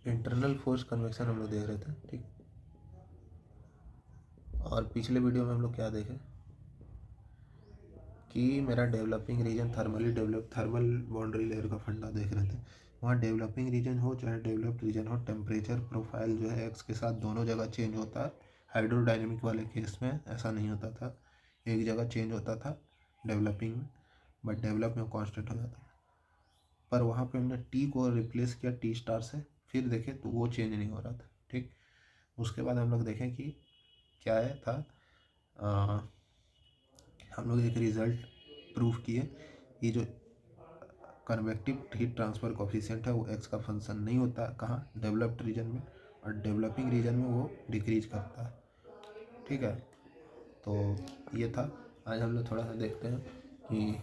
Internal force convection हम लोग देख रहे थे, ठीक। और पिछले वीडियो में हम लोग क्या देखे कि मेरा developing region thermal boundary layer का फंडा देख रहे थे। वहाँ डेवलपिंग रीजन हो चाहे डेवलप्ड रीजन हो, टेम्परेचर प्रोफाइल जो है एक्स के साथ दोनों जगह चेंज होता है। हाइड्रोडायनेमिक वाले केस में ऐसा नहीं होता था, एक जगह चेंज होता था डेवलपिंग में, बट डेवलप में कांस्टेंट हो जाता था। पर वहाँ पे हमने टी को रिप्लेस किया टी स्टार से, फिर देखें तो वो चेंज नहीं हो रहा था, ठीक। उसके बाद हम लोग देखें कि क्या है था, हम लोग एक रिज़ल्ट प्रूफ किए, ये जो कन्वेक्टिव हीट ट्रांसफ़र कोफिशिएंट है वो एक्स का फंक्शन नहीं होता है, कहाँ, डेवलप्ड रीजन में, और डेवलपिंग रीजन में वो डिक्रीज करता है, ठीक है। तो ये था। आज हम लोग थोड़ा सा देखते हैं कि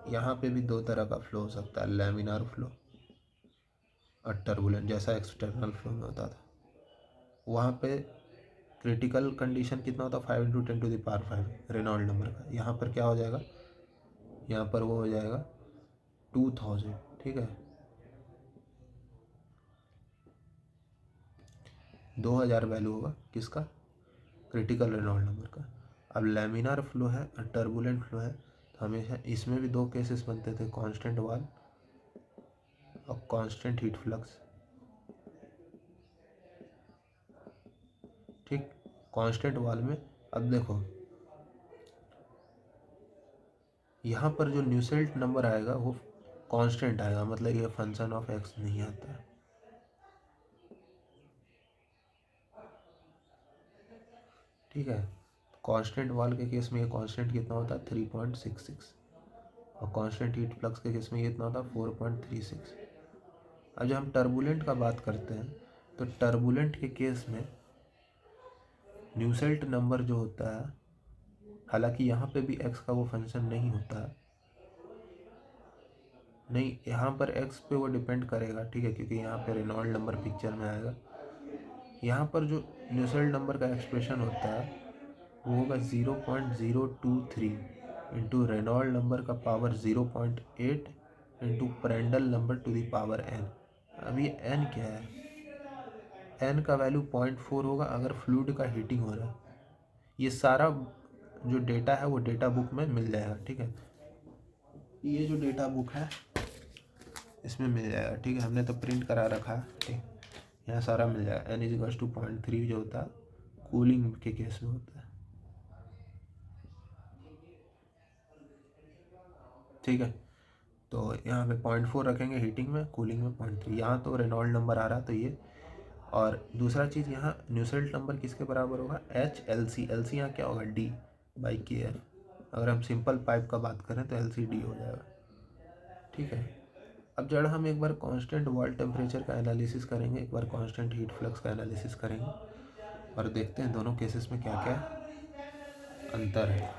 यहाँ पे भी दो तरह का फ्लो हो सकता है, लैमिनार फ्लो और टर्बुलेंट, जैसा एक्सटर्नल फ्लो में होता था। वहाँ पे क्रिटिकल कंडीशन कितना होता है, 5 × 10⁵ रेनॉल्ड नंबर का। यहाँ पर क्या हो जाएगा, यहाँ पर वो हो जाएगा 2000, ठीक है, 2000 वैल्यू होगा किसका, क्रिटिकल रेनॉल्ड नंबर का। अब लैमिनार फ्लो है और टर्बुलेंट फ्लो है, तो हमेशा इसमें भी दो केसेस बनते थे, कांस्टेंट वाल और कांस्टेंट हीट फ्लक्स, ठीक। कांस्टेंट वाल में अब देखो यहाँ पर जो न्यूसेल्ट नंबर आएगा वो कांस्टेंट आएगा, मतलब ये फंक्शन ऑफ एक्स नहीं आता है, ठीक है। कांस्टेंट वाल के केस में ये कांस्टेंट कितना होता है, 3.66, और कांस्टेंट हीट फ्लक्स के केस में ये कितना होता है, 4.36। अब जब हम टर्बुलेंट का बात करते हैं तो टर्बुलेंट के केस में न्यूसेल्ट नंबर जो होता है, हालांकि यहाँ पे भी एक्स का वो फंक्शन नहीं होता है, नहीं, यहाँ पर एक्स पे वो डिपेंड करेगा, ठीक है, क्योंकि यहाँ पे रेनॉल्ड नंबर पिक्चर में आएगा। यहाँ पर जो न्यूसेल्ट नंबर का एक्सप्रेशन होता है वो होगा 0.023 इंटू रेनॉल्ड नंबर का power 0.8 into Prandtl number to the power n। अब ये n क्या है, n का वैल्यू 0.4 होगा अगर फ्लूइड का हीटिंग हो रहा है। ये सारा जो डेटा है वो डेटा बुक में मिल जाएगा, ठीक है, ये जो डेटा बुक है इसमें मिल जाएगा, ठीक है, हमने तो प्रिंट करा रखा है, ठीक, यहाँ सारा मिल जाएगा। n = 0.3 जो होता है कूलिंग के केस में होता है, ठीक है। तो यहाँ पे 0.4 रखेंगे हीटिंग में, कूलिंग में 0.3। यहाँ तो रेनॉल्ड नंबर आ रहा है तो ये, और दूसरा चीज़ यहाँ न्यूसेल्ट नंबर किसके बराबर होगा, HLC। LC यहाँ क्या होगा, D/KF। अगर हम सिंपल पाइप का बात करें तो LCD हो जाएगा, ठीक है। अब जरा हम एक बार कांस्टेंट वॉल टेम्परेचर का एनालिसिस करेंगे, एक बार कांस्टेंट हीट फ्लक्स का एनालिसिस करेंगे और देखते हैं दोनों केसेस में क्या क्या अंतर है।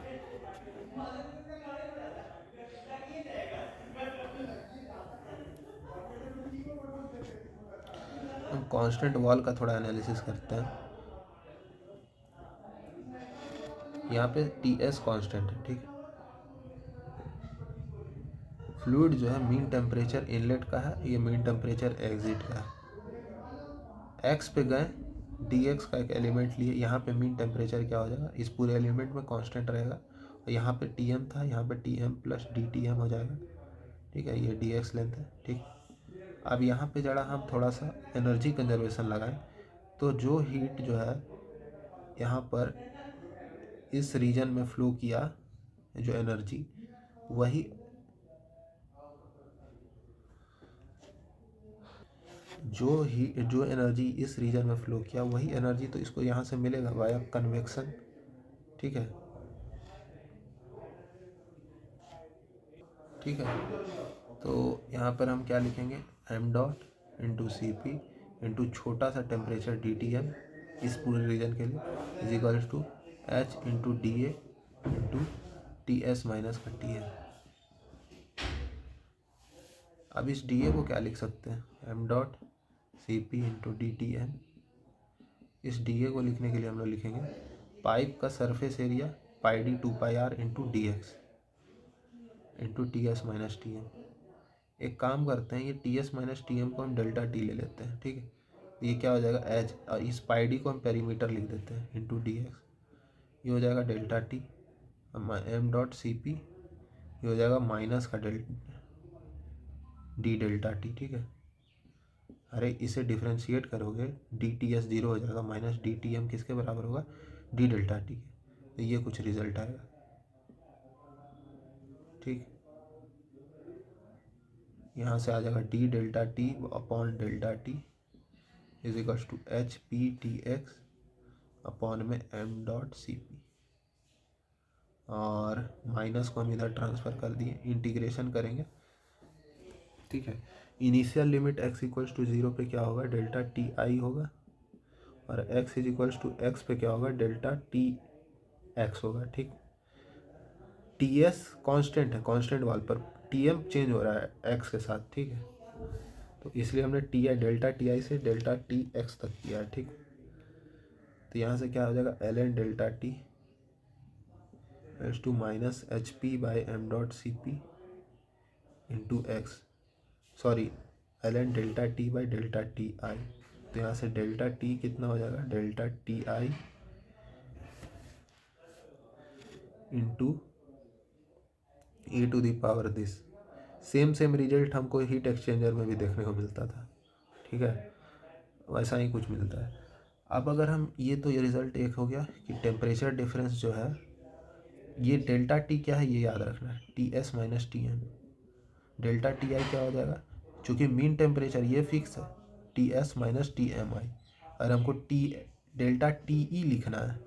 हम कांस्टेंट वॉल का थोड़ा एनालिसिस करते हैं। यहाँ पे TS कांस्टेंट है, ठीक है। फ्लूइड जो है मीन टेम्परेचर इनलेट का है, ये मीन टेम्परेचर एग्जिट का है। एक्स पे गए, dx का एक एलिमेंट लिए, यहाँ पे मीन टेम्परेचर क्या हो जाएगा, इस पूरे एलिमेंट में कांस्टेंट रहेगा, और यहाँ पे Tm था, यहाँ पे Tm + dTm हो जाएगा, ठीक है, ये dx लेंथ है, ठीक। अब यहाँ पे जरा हम थोड़ा सा एनर्जी कंजर्वेशन लगाएं, तो जो हीट जो है यहाँ पर इस रीजन में फ्लो किया, जो एनर्जी, वही जो एनर्जी इस रीजन में फ्लो किया वही एनर्जी तो इसको यहाँ से मिलेगा वाया कन्वेक्शन, ठीक है, ठीक है। तो यहाँ पर हम क्या लिखेंगे, m./Cp इंटू छोटा सा टेम्परेचर dTm इस पूरे रीजन के लिए = H/dA इंटू Ts माइनस का Tm। अब इस dA को क्या लिख सकते हैं, m.Cp इंटू dTm। इस dA को लिखने के लिए हम लोग लिखेंगे पाइप का surface area πd 2πr into dx into Ts minus Tm। एक काम करते हैं, ये T S minus T M को हम डेल्टा टी ले लेते हैं, ठीक है। ये क्या हो जाएगा एच, और इस पाई डी को हम पेरीमीटर लिख देते हैं इंटू डी एक्स। ये हो जाएगा delta T M dot C P, ये हो जाएगा माइनस का डी डेल्टा टी, ठीक है। अरे इसे डिफ्रेंशिएट करोगे डी टी एस जीरो हो जाएगा, माइनस डी टी एम किसके बराबर होगा, डी डेल्टा टी के। तो ये कुछ रिजल्ट आएगा, ठीक। यहाँ से आ जाएगा D delta T upon delta T is equals to H P T X upon में एम डॉट सी पी, और माइनस को हम इधर ट्रांसफ़र कर दिए, इंटीग्रेशन करेंगे, ठीक है। Initial limit x equals to zero पे क्या होगा, डेल्टा टी आई होगा, और x is equals to X पे क्या होगा, डेल्टा टी एक्स होगा, ठीक। टी एस कॉन्स्टेंट है, कॉन्स्टेंट वाल पर टी एम चेंज हो रहा है x के साथ, ठीक है। तो इसलिए हमने T I delta T I से डेल्टा टी एक्स तक किया है, ठीक। तो यहाँ से क्या हो जाएगा L N delta T S to minus H P by M dot C P into X, sorry L N delta T by delta T I. तो यहाँ से डेल्टा टी कितना हो जाएगा, delta T I into E to the power this. Same result हमको heat exchanger में भी देखने को मिलता था, ठीक है, वैसा ही कुछ मिलता है। अब अगर हम ये रिज़ल्ट एक हो गया कि टेम्परेचर डिफरेंस जो है, ये डेल्टा टी क्या है ये याद रखना है, T S minus T M. Delta T I क्या हो जाएगा, चूँकि मीन टेम्परेचर ये फिक्स है, T S minus T M I. और हमको डेल्टा टी ई लिखना है,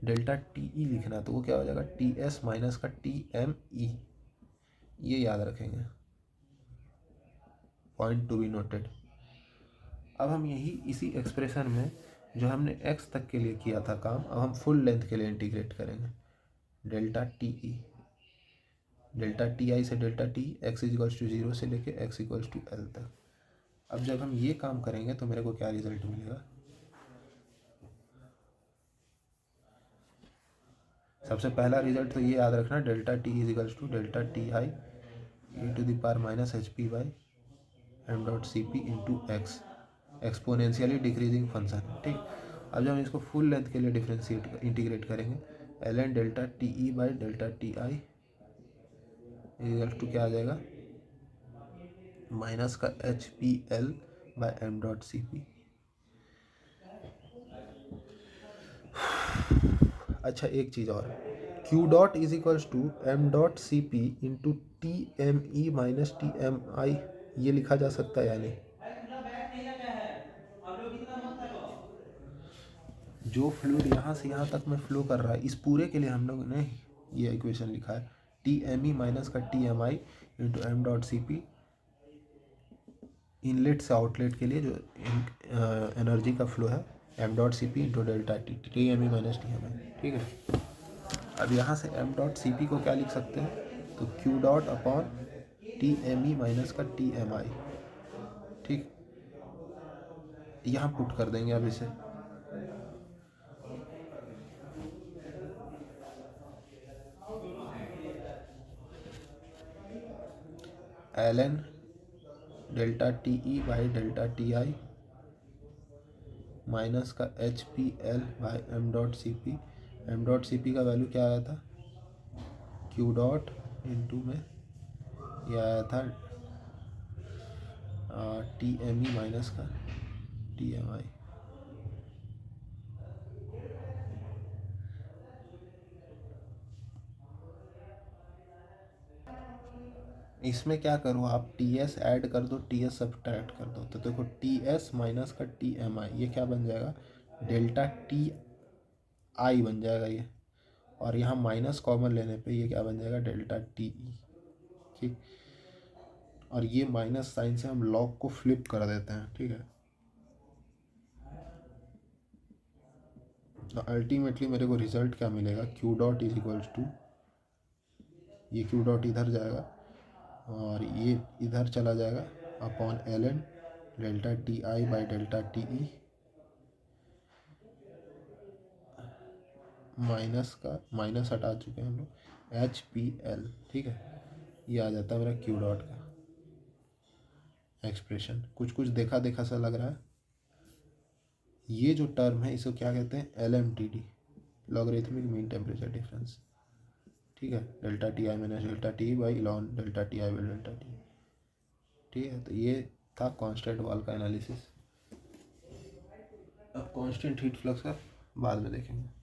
डेल्टा टी ई लिखना है, तो वो क्या हो जाएगा टी एस माइनस का टी एम ई। ये याद रखेंगे, पॉइंट टू बी नोटेड। अब हम इसी एक्सप्रेशन में जो हमने x तक के लिए किया था काम, अब हम फुल लेंथ के लिए इंटीग्रेट करेंगे। Delta T E, delta T I से delta T, x equals to zero से लेके एक्स इक्वल्स टू एल तक। अब जब हम ये काम करेंगे तो मेरे को क्या रिजल्ट मिलेगा, सबसे पहला रिजल्ट तो ये याद रखना, delta T is equals to delta T I E to the power minus H P by M dot C P into X, exponentially decreasing function, ठीक। अब जब हम इसको फुल लेंथ के लिए डिफ्रेंशिएट इंटीग्रेट करेंगे, L N delta T E by delta T I equal to क्या आ जाएगा, माइनस का H P L by M dot C P. अच्छा एक चीज़ और, Q dot is equals to M dot C P into T M E minus T M I, ये लिखा जा सकता है या नहीं। जो फ्लूइड यहाँ से यहाँ तक में फ्लो कर रहा है, इस पूरे के लिए हम लोग ने ये इक्वेशन लिखा है, टी एम ई माइनस का T M I into M dot C P, inlet से आउटलेट के लिए जो एनर्जी का फ्लो है, M dot C P into delta T, T M E minus T M I, ठीक है। अब यहाँ से एम डॉट सी पी को क्या लिख सकते हैं, तो Q dot upon T M E minus का टी एम आई, ठीक। यहाँ पुट कर देंगे अब इसे, L N delta T E by delta T I minus का H P L by M dot C P. M dot C P का value क्या आया था, क्यू डॉट इंटू में ये आया था टी एम ई माइनस का टी एम आई। इसमें क्या करो आप, टी एस ऐड कर दो, टी एस सब्ट्रैक्ट कर दो, तो देखो टी एस माइनस का टी एम आई, ये क्या बन जाएगा, डेल्टा टी आई बन जाएगा ये, और यहाँ माइनस कॉमन लेने पे ये क्या बन जाएगा, डेल्टा टी ई, ठीक। और ये माइनस साइन से हम लॉग को फ्लिप कर देते हैं, ठीक है। तो अल्टीमेटली मेरे को रिजल्ट क्या मिलेगा, Q dot is equals to, ये क्यू डॉट इधर जाएगा और ये इधर चला जाएगा, upon L N delta T I by delta T E minus का माइनस हटा चुके हैं हम लोग, एच पी एल, ठीक है। ये आ जाता है मेरा क्यू डॉट का। एक्सप्रेशन, कुछ कुछ देखा देखा सा लग रहा है। ये जो टर्म है इसको क्या कहते हैं, LMTD, logarithmic mean temperature difference. ठीक है, delta T I minus delta T by lawn delta T I by delta T. ठीक है, तो ये था कांस्टेंट वॉल का एनालिसिस। अब कांस्टेंट हीट फ्लक्स का बाद में देखेंगे।